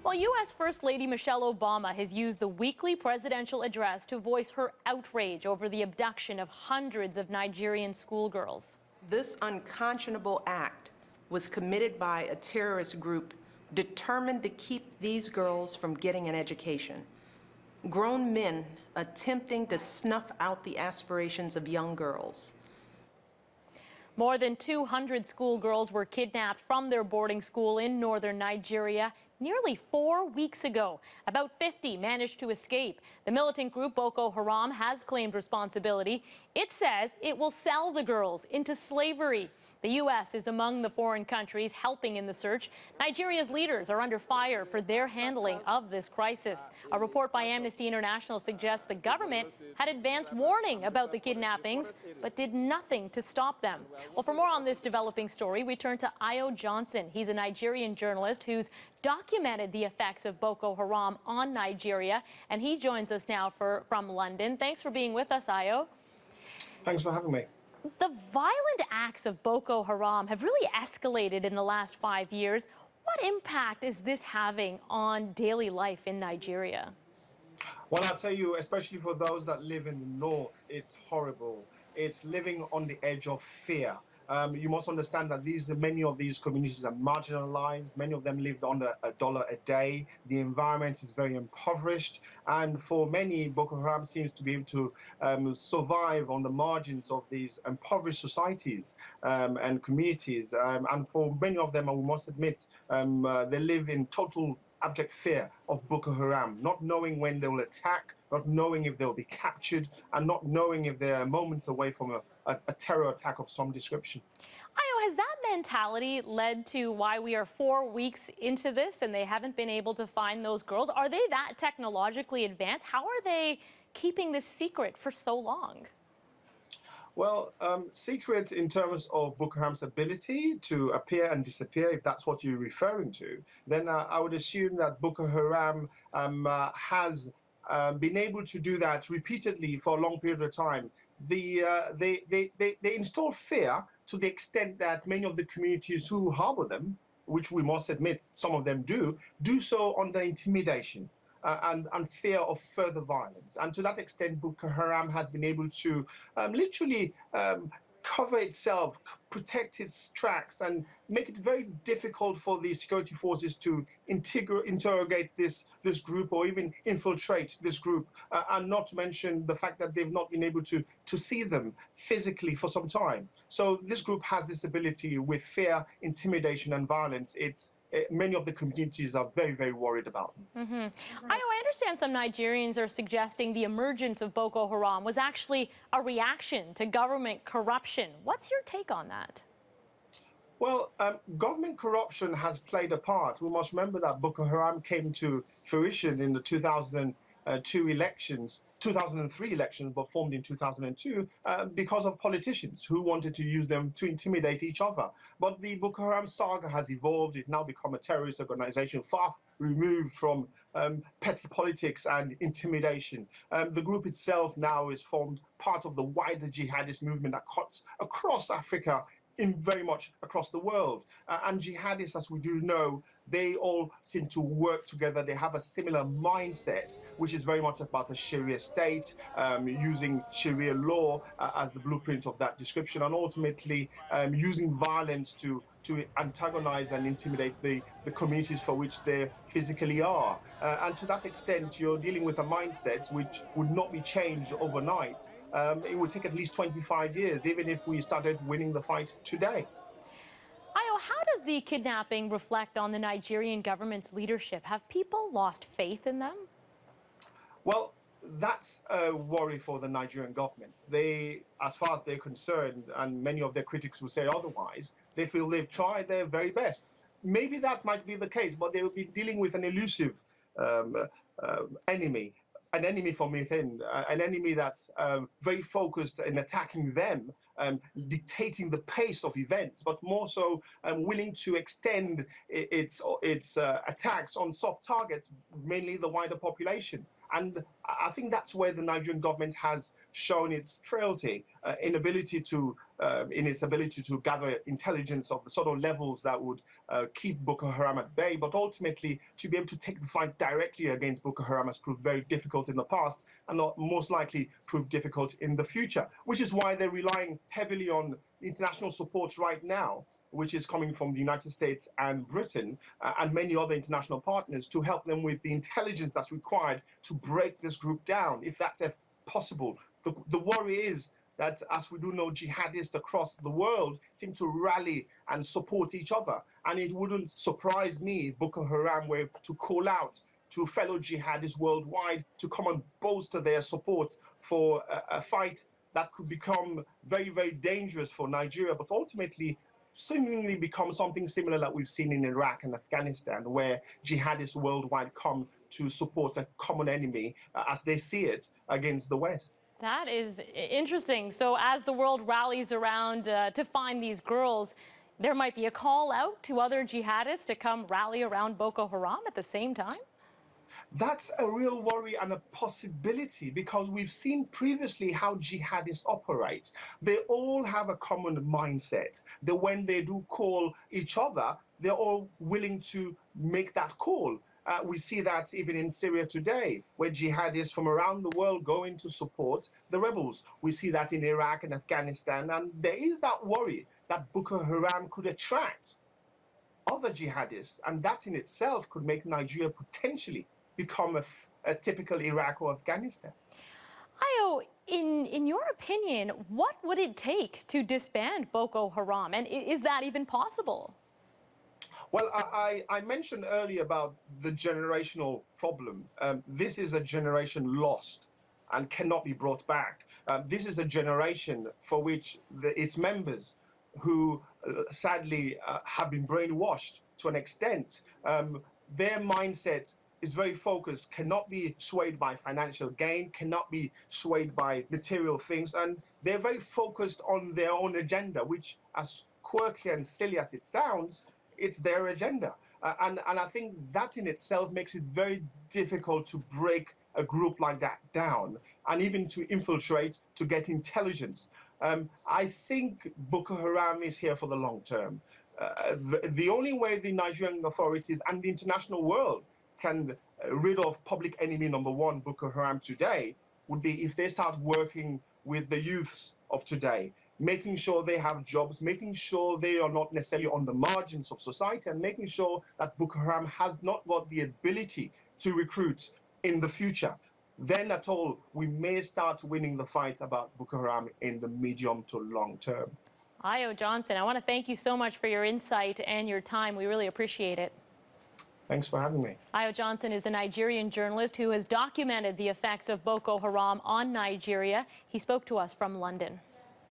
Well, U.S. First Lady Michelle Obama has used the weekly presidential address to voice her outrage over the abduction of hundreds of Nigerian schoolgirls. This unconscionable act was committed by a terrorist group determined to keep these girls from getting an education. Grown men attempting to snuff out the aspirations of young girls. More than 200 schoolgirls were kidnapped from their boarding school in northern Nigeria nearly 4 weeks ago. About 50 managed to escape. The militant group Boko Haram has claimed responsibility. It says it will sell the girls into slavery. The U.S. is among the foreign countries helping in the search. Nigeria's leaders are under fire for their handling of this crisis. A report by Amnesty International suggests the government had advance warning about the kidnappings, but did nothing to stop them. Well, for more on this developing story, we turn to Ayo Johnson. He's a Nigerian journalist who's documented the effects of Boko Haram on Nigeria, and he joins us now from London. Thanks for being with us, Ayo. Thanks for having me. The violent acts of Boko Haram have really escalated in the last 5 years. What impact is this having on daily life in Nigeria? Well, I'll tell you, especially for those that live in the north, it's horrible. It's living on the edge of fear. You must understand that many of these communities are marginalized. Many of them live under $1 a day. The environment is very impoverished. And for many, Boko Haram seems to be able to survive on the margins of these impoverished societies and communities. And for many of them, I must admit, they live in total abject fear of Boko Haram, not knowing when they will attack, not knowing if they'll be captured, and not knowing if they're moments away from a terror attack of some description. Ayo, has that mentality led to why we are 4 weeks into this and they haven't been able to find those girls? Are they that technologically advanced? How are they keeping this secret for so long? Well, secret in terms of Boko Haram's ability to appear and disappear, if that's what you're referring to, then I would assume that Boko Haram has been able to do that repeatedly for a long period of time. They install fear to the extent that many of the communities who harbor them, which we must admit some of them do so under intimidation. And fear of further violence. And to that extent, Boko Haram has been able to literally cover itself, protect its tracks, and make it very difficult for the security forces to interrogate this group or even infiltrate this group, and not to mention the fact that they've not been able to see them physically for some time. So this group has this ability with fear, intimidation, and violence. Many of the communities are very, very worried about them. I understand some Nigerians are suggesting the emergence of Boko Haram was actually a reaction to government corruption. What's your take on that? Well, government corruption has played a part. We must remember that Boko Haram came to fruition in the 2003 elections, but formed in 2002 because of politicians who wanted to use them to intimidate each other. But the Boko Haram saga has evolved. It's now become a terrorist organization, far removed from petty politics and intimidation. The group itself now is formed part of the wider jihadist movement that cuts across Africa, very much across the world. And jihadists, as we do know, they all seem to work together. They have a similar mindset, which is very much about a Sharia state, using Sharia law as the blueprint of that description, and ultimately using violence to antagonize and intimidate the communities for which they physically are. And to that extent, you're dealing with a mindset which would not be changed overnight. It would take at least 25 years, even if we started winning the fight today. Ayo, how does the kidnapping reflect on the Nigerian government's leadership? Have people lost faith in them? Well, that's a worry for the Nigerian government. They, as far as they're concerned, and many of their critics will say otherwise, they feel they've tried their very best. Maybe that might be the case, but they will be dealing with an elusive enemy. An enemy from within, an enemy that's very focused in attacking them, dictating the pace of events, but more so willing to extend its attacks on soft targets, mainly the wider population. And I think that's where the Nigerian government has shown its frailty in its ability to gather intelligence of the sort of levels that would keep Boko Haram at bay. But ultimately, to be able to take the fight directly against Boko Haram has proved very difficult in the past and not most likely prove difficult in the future, which is why they're relying heavily on international support right now, which is coming from the United States and Britain and many other international partners to help them with the intelligence that's required to break this group down, if that's possible. The worry is that, as we do know, jihadists across the world seem to rally and support each other. And it wouldn't surprise me if Boko Haram were to call out to fellow jihadists worldwide to come and bolster their support for a fight that could become very, very dangerous for Nigeria, but ultimately seemingly become something similar that we've seen in Iraq and Afghanistan, where jihadists worldwide come to support a common enemy as they see it against the West. That is interesting. So as the world rallies around to find these girls, there might be a call out to other jihadists to come rally around Boko Haram at the same time? That's a real worry and a possibility, because we've seen previously how jihadists operate. They all have a common mindset that when they do call each other, they're all willing to make that call. We see that even in Syria today, where jihadists from around the world go in to support the rebels. We see that in Iraq and Afghanistan, and there is that worry that Boko Haram could attract other jihadists, and that in itself could make Nigeria potentially become a typical Iraq or Afghanistan. Ayo, in your opinion, what would it take to disband Boko Haram? And is that even possible? Well, I mentioned earlier about the generational problem. This is a generation lost and cannot be brought back. This is a generation for which its members, who sadly have been brainwashed to an extent, their mindset is very focused, cannot be swayed by financial gain, cannot be swayed by material things, and they're very focused on their own agenda, which, as quirky and silly as it sounds, it's their agenda. And I think that in itself makes it very difficult to break a group like that down and even to infiltrate to get intelligence. I think Boko Haram is here for the long term. The only way the Nigerian authorities and the international world can rid of public enemy number one, Boko Haram, today would be if they start working with the youths of today, making sure they have jobs, making sure they are not necessarily on the margins of society, and making sure that Boko Haram has not got the ability to recruit in the future. Then at all, we may start winning the fight about Boko Haram in the medium to long term. Ayo Johnson, I want to thank you so much for your insight and your time. We really appreciate it. Thanks for having me. Ayo Johnson is a Nigerian journalist who has documented the effects of Boko Haram on Nigeria. He spoke to us from London.